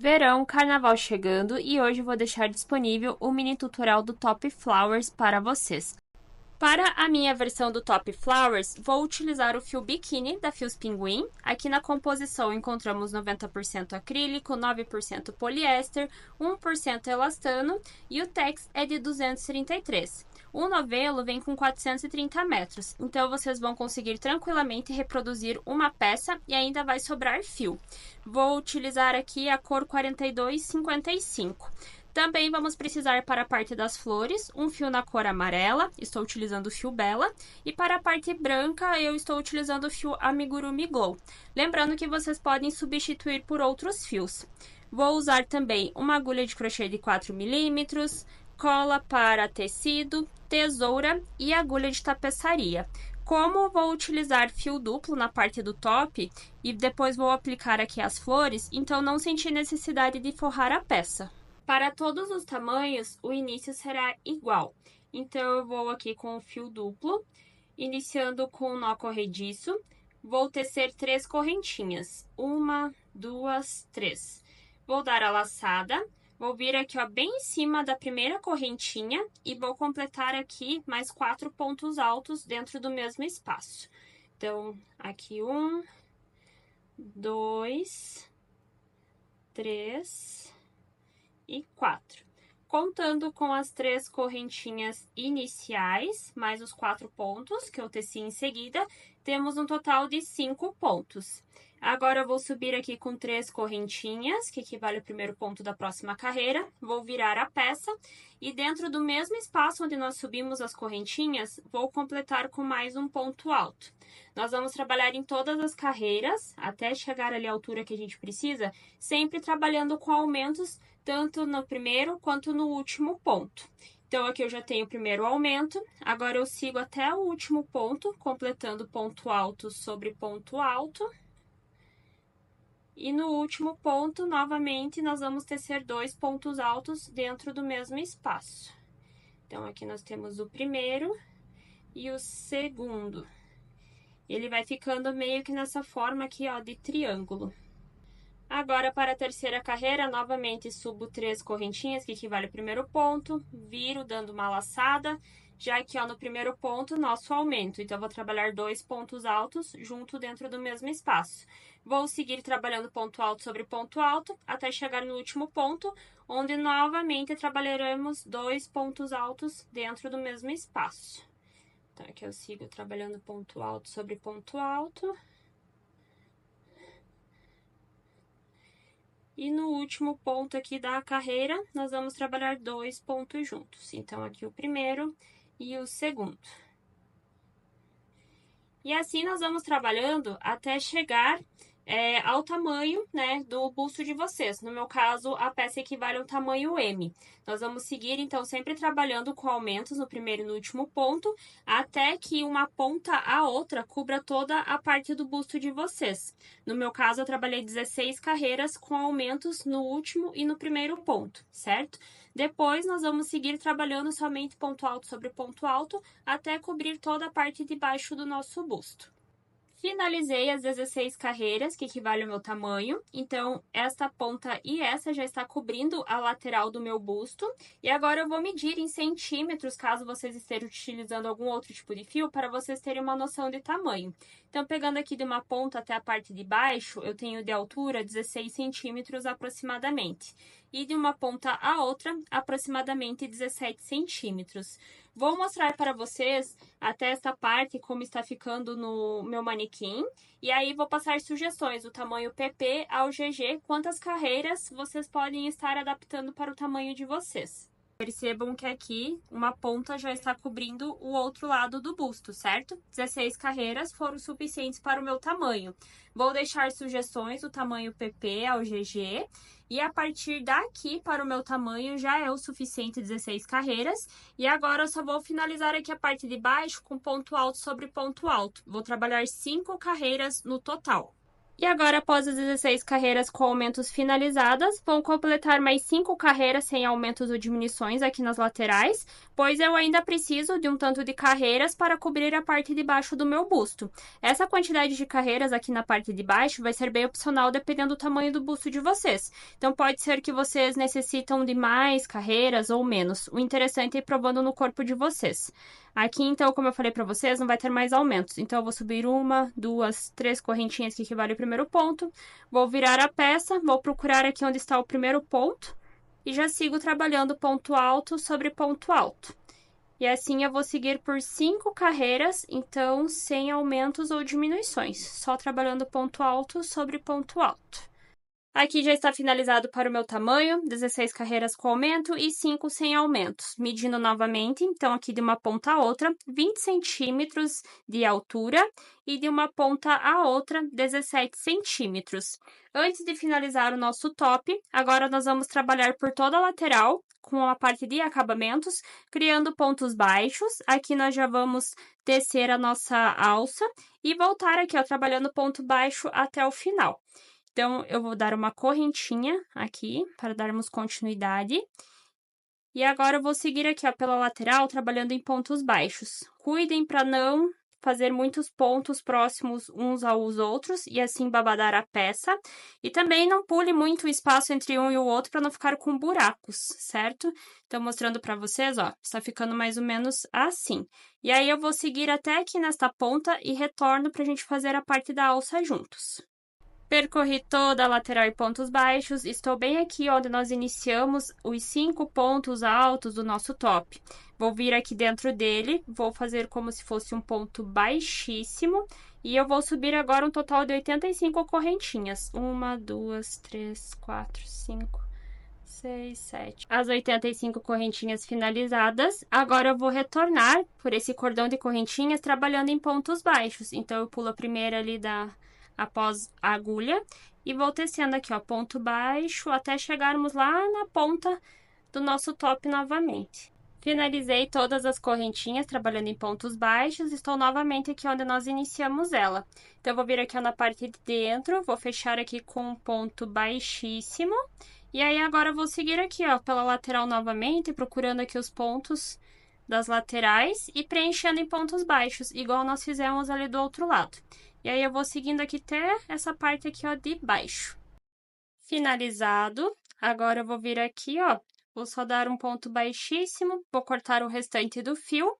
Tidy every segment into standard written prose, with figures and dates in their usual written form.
Verão, carnaval chegando e hoje eu vou deixar disponível o mini tutorial do Top Flowers para vocês. Para a minha versão do Top Flowers, vou utilizar o fio biquíni da Fios Pinguim. Aqui na composição encontramos 90% acrílico, 9% poliéster, 1% elastano e o tex é de 233. O novelo vem com 430 metros, então vocês vão conseguir tranquilamente reproduzir uma peça e ainda vai sobrar fio. Vou utilizar aqui a cor 4255. Também vamos precisar para a parte das flores, um fio na cor amarela, estou utilizando o fio Bela, e para a parte branca eu estou utilizando o fio Amigurumi Glow. Lembrando que vocês podem substituir por outros fios. Vou usar também uma agulha de crochê de 4 milímetros, cola para tecido, tesoura e agulha de tapeçaria. Como vou utilizar fio duplo na parte do top e depois vou aplicar aqui as flores, então não senti necessidade de forrar a peça. Para todos os tamanhos, o início será igual. Então, eu vou aqui com o fio duplo, iniciando com o nó corrediço. Vou tecer 3 correntinhas. 1, 2, 3. Vou dar a laçada. Vou vir aqui, ó, bem em cima da primeira correntinha e vou completar aqui mais 4 pontos altos dentro do mesmo espaço. Então, aqui 1, 2, 3... e 4. Contando com as 3 correntinhas iniciais, mais os 4 pontos que eu teci em seguida, temos um total de 5 pontos. Agora, eu vou subir aqui com 3 correntinhas, que equivale ao primeiro ponto da próxima carreira. Vou virar a peça e dentro do mesmo espaço onde nós subimos as correntinhas, vou completar com mais um ponto alto. Nós vamos trabalhar em todas as carreiras, até chegar ali à altura que a gente precisa, sempre trabalhando com aumentos, tanto no primeiro quanto no último ponto. Então, aqui eu já tenho o primeiro aumento, agora eu sigo até o último ponto, completando ponto alto sobre ponto alto. E no último ponto, novamente, nós vamos tecer 2 pontos altos dentro do mesmo espaço. Então, aqui nós temos o primeiro e o segundo. Ele vai ficando meio que nessa forma aqui, ó, de triângulo. Agora, para a terceira carreira, novamente subo 3 correntinhas, que equivale ao primeiro ponto, viro dando uma laçada, já aqui, ó, no primeiro ponto, nosso aumento. Então, eu vou trabalhar 2 pontos altos junto dentro do mesmo espaço. Vou seguir trabalhando ponto alto sobre ponto alto, até chegar no último ponto, onde novamente trabalharemos 2 pontos altos dentro do mesmo espaço. Então, aqui eu sigo trabalhando ponto alto sobre ponto alto. E no último ponto aqui da carreira, nós vamos trabalhar 2 pontos juntos. Então, aqui o primeiro e o segundo. E assim nós vamos trabalhando até chegar ao tamanho, né, do busto de vocês. No meu caso, a peça equivale ao tamanho M. Nós vamos seguir, então, sempre trabalhando com aumentos no primeiro e no último ponto, até que uma ponta a outra cubra toda a parte do busto de vocês. No meu caso, eu trabalhei 16 carreiras com aumentos no último e no primeiro ponto, certo? Depois, nós vamos seguir trabalhando somente ponto alto sobre ponto alto, até cobrir toda a parte de baixo do nosso busto. Finalizei as 16 carreiras, que equivale ao meu tamanho. Então, esta ponta e essa já está cobrindo a lateral do meu busto. E agora eu vou medir em centímetros, caso vocês estejam utilizando algum outro tipo de fio, para vocês terem uma noção de tamanho. Então, pegando aqui de uma ponta até a parte de baixo, eu tenho de altura 16 centímetros aproximadamente. E de uma ponta a outra, aproximadamente 17 centímetros. Vou mostrar para vocês até esta parte como está ficando no meu manequim. E aí vou passar sugestões do tamanho PP ao GG, quantas carreiras vocês podem estar adaptando para o tamanho de vocês. Percebam que aqui uma ponta já está cobrindo o outro lado do busto, certo? 16 carreiras foram suficientes para o meu tamanho. Vou deixar sugestões do tamanho PP ao GG. E a partir daqui para o meu tamanho já é o suficiente 16 carreiras. E agora eu só vou finalizar aqui a parte de baixo com ponto alto sobre ponto alto. Vou trabalhar 5 carreiras no total. E agora, após as 16 carreiras com aumentos finalizadas, vou completar mais 5 carreiras sem aumentos ou diminuições aqui nas laterais, pois eu ainda preciso de um tanto de carreiras para cobrir a parte de baixo do meu busto. Essa quantidade de carreiras aqui na parte de baixo vai ser bem opcional dependendo do tamanho do busto de vocês. Então, pode ser que vocês necessitam de mais carreiras ou menos. O interessante é ir provando no corpo de vocês. Aqui, então, como eu falei para vocês, não vai ter mais aumentos. Então, eu vou subir 1, 2, 3 correntinhas que equivale ao primeiro ponto. Vou virar a peça, vou procurar aqui onde está o primeiro ponto. E já sigo trabalhando ponto alto sobre ponto alto. E assim eu vou seguir por 5 carreiras, então, sem aumentos ou diminuições. Só trabalhando ponto alto sobre ponto alto. Aqui já está finalizado para o meu tamanho, 16 carreiras com aumento e 5 sem aumentos. Medindo novamente, então, aqui de uma ponta a outra, 20 centímetros de altura e de uma ponta a outra, 17 centímetros. Antes de finalizar o nosso top, agora nós vamos trabalhar por toda a lateral, com a parte de acabamentos, criando pontos baixos. Aqui nós já vamos tecer a nossa alça e voltar aqui, ó, trabalhando ponto baixo até o final. Então, eu vou dar uma correntinha aqui, para darmos continuidade. E agora, eu vou seguir aqui, ó, pela lateral, trabalhando em pontos baixos. Cuidem para não fazer muitos pontos próximos uns aos outros, e assim babadar a peça. E também não pule muito o espaço entre um e o outro, para não ficar com buracos, certo? Então, mostrando para vocês, ó, está ficando mais ou menos assim. E aí, eu vou seguir até aqui nesta ponta e retorno para a gente fazer a parte da alça juntos. Percorri toda a lateral e pontos baixos, estou bem aqui onde nós iniciamos os 5 pontos altos do nosso top. Vou vir aqui dentro dele, vou fazer como se fosse um ponto baixíssimo e eu vou subir agora um total de 85 correntinhas. 1, 2, 3, 4, 5, 6, 7. As 85 correntinhas finalizadas. Agora eu vou retornar por esse cordão de correntinhas trabalhando em pontos baixos. Então, eu pulo a primeira ali após a agulha e vou tecendo aqui, ó, ponto baixo até chegarmos lá na ponta do nosso top novamente. Finalizei todas as correntinhas trabalhando em pontos baixos, estou novamente aqui onde nós iniciamos ela. Então, eu vou vir aqui, ó, na parte de dentro, vou fechar aqui com um ponto baixíssimo. E aí, agora eu vou seguir aqui, ó, pela lateral novamente, procurando aqui os pontos das laterais e preenchendo em pontos baixos, igual nós fizemos ali do outro lado. E aí, eu vou seguindo aqui até essa parte aqui, ó, de baixo. Finalizado. Agora, eu vou vir aqui, ó, vou só dar um ponto baixíssimo, vou cortar o restante do fio.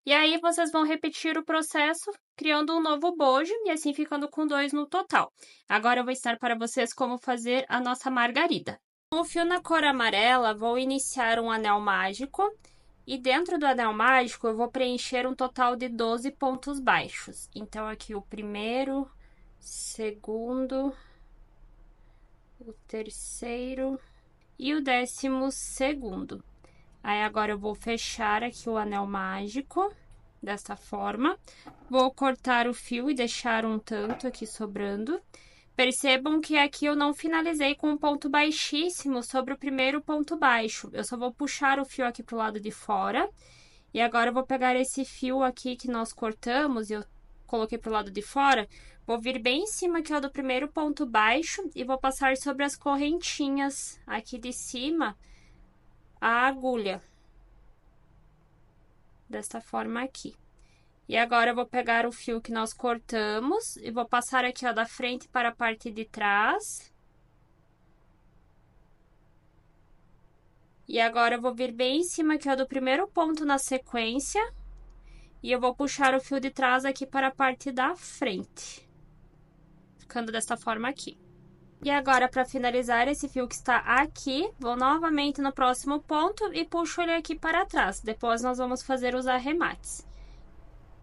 E aí, vocês vão repetir o processo, criando um novo bojo e assim ficando com 2 no total. Agora, eu vou ensinar para vocês como fazer a nossa margarida. Com o fio na cor amarela, vou iniciar um anel mágico. E dentro do anel mágico, eu vou preencher um total de 12 pontos baixos. Então, aqui o primeiro, segundo, o terceiro e o 12º. Aí, agora eu vou fechar aqui o anel mágico, desta forma. Vou cortar o fio e deixar um tanto aqui sobrando. Percebam que aqui eu não finalizei com um ponto baixíssimo sobre o primeiro ponto baixo. Eu só vou puxar o fio aqui pro lado de fora. E agora, eu vou pegar esse fio aqui que nós cortamos e eu coloquei pro lado de fora. Vou vir bem em cima aqui, ó, do primeiro ponto baixo e vou passar sobre as correntinhas aqui de cima a agulha. Desta forma aqui. E agora, eu vou pegar o fio que nós cortamos e vou passar aqui, ó, da frente para a parte de trás. E agora, eu vou vir bem em cima aqui, ó, do primeiro ponto na sequência. E eu vou puxar o fio de trás aqui para a parte da frente. Ficando desta forma aqui. E agora, para finalizar esse fio que está aqui, vou novamente no próximo ponto e puxo ele aqui para trás. Depois, nós vamos fazer os arremates.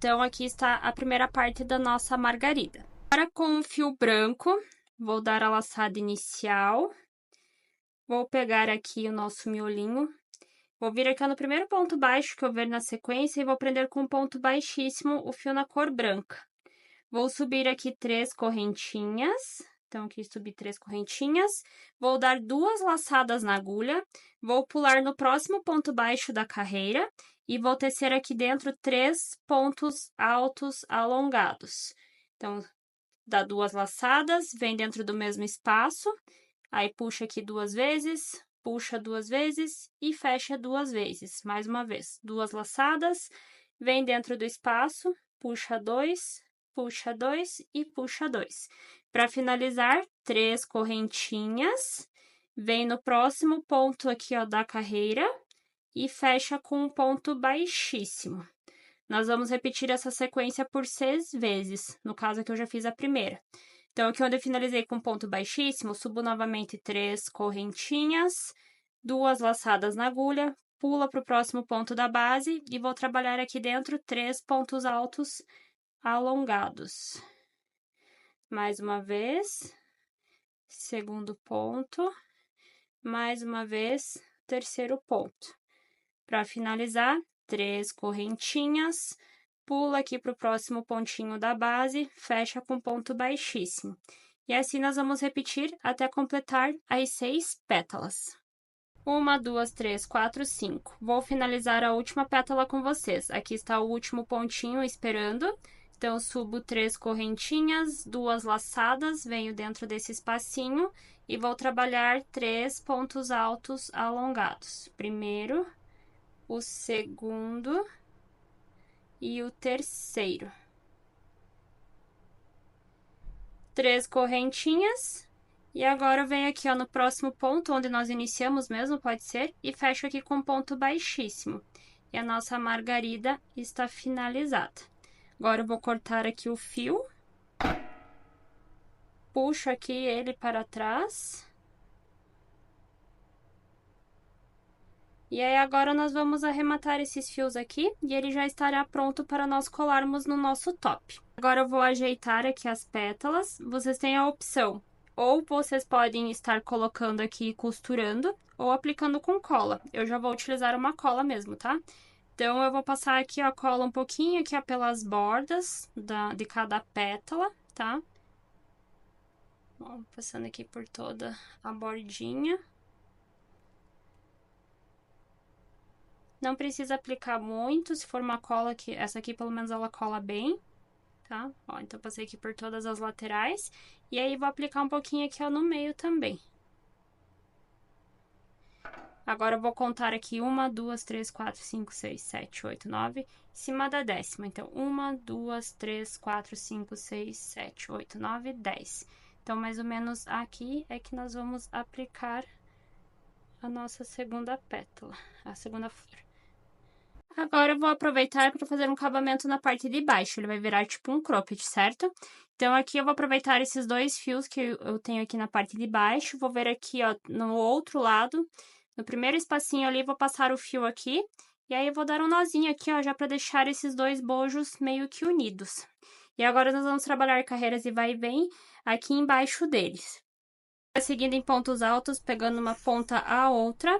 Então, aqui está a primeira parte da nossa margarida. Agora, com o fio branco, vou dar a laçada inicial. Vou pegar aqui o nosso miolinho. Vou vir aqui no primeiro ponto baixo que eu ver na sequência e vou prender com um ponto baixíssimo o fio na cor branca. Vou subir aqui 3 correntinhas. Então, aqui subi 3 correntinhas. Vou dar 2 laçadas na agulha. Vou pular no próximo ponto baixo da carreira. E vou tecer aqui dentro 3 pontos altos alongados. Então, dá 2 laçadas, vem dentro do mesmo espaço, aí puxa aqui 2 vezes, puxa 2 vezes e fecha 2 vezes. Mais uma vez, 2 laçadas, vem dentro do espaço, puxa 2 e puxa 2. Para finalizar, 3 correntinhas, vem no próximo ponto aqui, ó, da carreira e fecha com um ponto baixíssimo. Nós vamos repetir essa sequência por 6 vezes, no caso aqui eu já fiz a primeira. Então, aqui onde eu finalizei com ponto baixíssimo, subo novamente 3 correntinhas, 2 laçadas na agulha, pula para o próximo ponto da base e vou trabalhar aqui dentro 3 pontos altos alongados. Mais uma vez, segundo ponto, mais uma vez, terceiro ponto. Para finalizar, 3 correntinhas, pula aqui para o próximo pontinho da base, fecha com ponto baixíssimo. E assim nós vamos repetir até completar as 6 pétalas. 1, 2, 3, 4, 5. Vou finalizar a última pétala com vocês. Aqui está o último pontinho esperando. Então, subo 3 correntinhas, 2 laçadas, venho dentro desse espacinho e vou trabalhar 3 pontos altos alongados. Primeiro, o segundo e o terceiro. 3 correntinhas. E agora eu venho aqui, ó, no próximo ponto, onde nós iniciamos mesmo, pode ser, e fecho aqui com ponto baixíssimo. E a nossa margarida está finalizada. Agora eu vou cortar aqui o fio. Puxo aqui ele para trás. E aí, agora nós vamos arrematar esses fios aqui e ele já estará pronto para nós colarmos no nosso top. Agora eu vou ajeitar aqui as pétalas. Vocês têm a opção, ou vocês podem estar colocando aqui e costurando, ou aplicando com cola. Eu já vou utilizar uma cola mesmo, tá? Então, eu vou passar aqui a cola um pouquinho aqui, ó, pelas bordas de cada pétala, tá? Bom, passando aqui por toda a bordinha. Não precisa aplicar muito, se for uma cola que essa aqui pelo menos ela cola bem, tá? Ó, então passei aqui por todas as laterais e aí vou aplicar um pouquinho aqui, ó, no meio também. Agora eu vou contar aqui 1, 2, 3, 4, 5, 6, 7, 8, 9, em cima da décima. Então, 1, 2, 3, 4, 5, 6, 7, 8, 9, 10. Então, mais ou menos aqui é que nós vamos aplicar a nossa segunda pétala, a segunda flor. Agora eu vou aproveitar para fazer um acabamento na parte de baixo, ele vai virar tipo um cropped, certo? Então, aqui eu vou aproveitar esses 2 fios que eu tenho aqui na parte de baixo, vou ver aqui, ó, no outro lado, no primeiro espacinho ali, vou passar o fio aqui, e aí eu vou dar um nozinho aqui, ó, já para deixar esses 2 bojos meio que unidos. E agora nós vamos trabalhar carreiras de vai e vem aqui embaixo deles. Seguindo em pontos altos, pegando uma ponta a outra,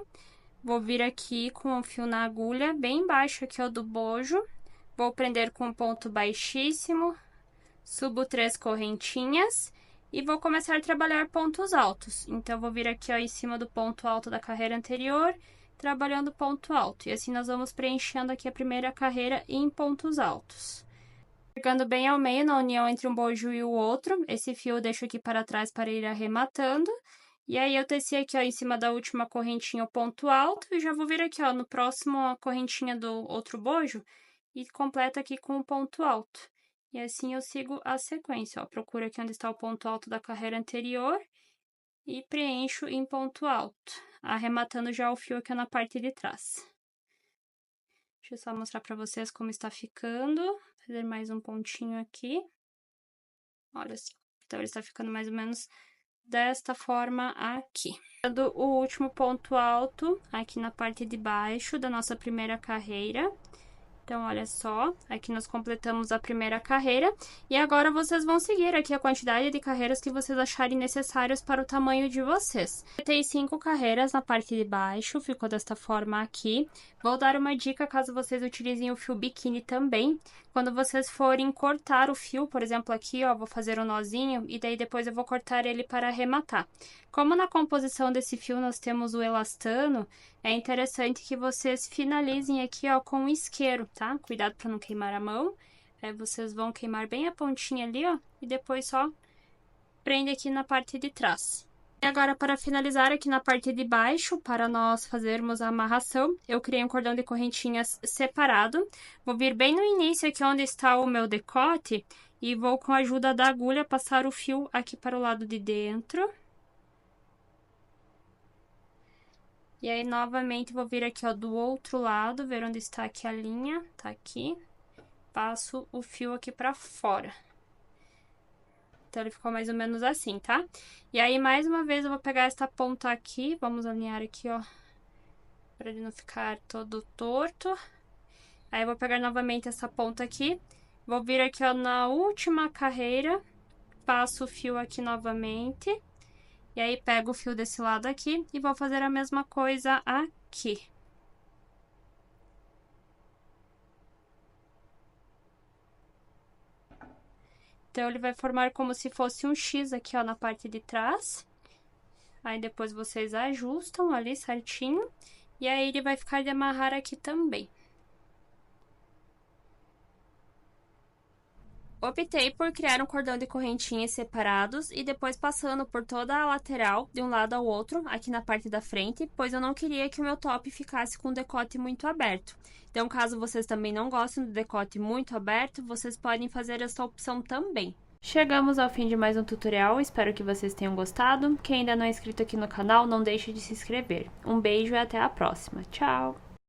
vou vir aqui com o fio na agulha, bem embaixo aqui, ó, do bojo. Vou prender com um ponto baixíssimo, subo 3 correntinhas e vou começar a trabalhar pontos altos. Então, vou vir aqui, ó, em cima do ponto alto da carreira anterior, trabalhando ponto alto. E assim, nós vamos preenchendo aqui a primeira carreira em pontos altos. Chegando bem ao meio, na união entre um bojo e o outro, esse fio eu deixo aqui para trás para ir arrematando. E aí, eu teci aqui, ó, em cima da última correntinha o ponto alto e já vou vir aqui, ó, no próximo a correntinha do outro bojo e completo aqui com o ponto alto. E assim eu sigo a sequência, ó, procuro aqui onde está o ponto alto da carreira anterior e preencho em ponto alto, arrematando já o fio aqui na parte de trás. Deixa eu só mostrar pra vocês como está ficando, fazer mais um pontinho aqui. Olha só, então ele está ficando mais ou menos desta forma aqui. O último ponto alto aqui na parte de baixo da nossa primeira carreira. Então, olha só, aqui nós completamos a primeira carreira e agora vocês vão seguir aqui a quantidade de carreiras que vocês acharem necessárias para o tamanho de vocês. Eu tenho 5 carreiras na parte de baixo, ficou desta forma aqui. Vou dar uma dica caso vocês utilizem o fio biquíni também. Quando vocês forem cortar o fio, por exemplo, aqui, ó, vou fazer um nozinho e daí depois eu vou cortar ele para arrematar. Como na composição desse fio nós temos o elastano, é interessante que vocês finalizem aqui, ó, com o isqueiro, tá? Cuidado para não queimar a mão. Vocês vão queimar bem a pontinha ali, ó, e depois só prende aqui na parte de trás. E agora, para finalizar aqui na parte de baixo, para nós fazermos a amarração, eu criei um cordão de correntinhas separado. Vou vir bem no início aqui onde está o meu decote e vou, com a ajuda da agulha, passar o fio aqui para o lado de dentro. E aí, novamente, vou vir aqui, ó, do outro lado, ver onde está aqui a linha, tá aqui. Passo o fio aqui pra fora. Então, ele ficou mais ou menos assim, tá? E aí, mais uma vez, eu vou pegar esta ponta aqui, vamos alinhar aqui, ó, pra ele não ficar todo torto. Aí, eu vou pegar novamente essa ponta aqui, vou vir aqui, ó, na última carreira, passo o fio aqui novamente. E aí, pego o fio desse lado aqui e vou fazer a mesma coisa aqui. Então, ele vai formar como se fosse um X aqui, ó, na parte de trás. Aí, depois vocês ajustam ali certinho. E aí, ele vai ficar de amarrar aqui também. Optei por criar um cordão de correntinhas separados e depois passando por toda a lateral, de um lado ao outro, aqui na parte da frente, pois eu não queria que o meu top ficasse com o decote muito aberto. Então, caso vocês também não gostem do decote muito aberto, vocês podem fazer essa opção também. Chegamos ao fim de mais um tutorial, espero que vocês tenham gostado. Quem ainda não é inscrito aqui no canal, não deixe de se inscrever. Um beijo e até a próxima. Tchau!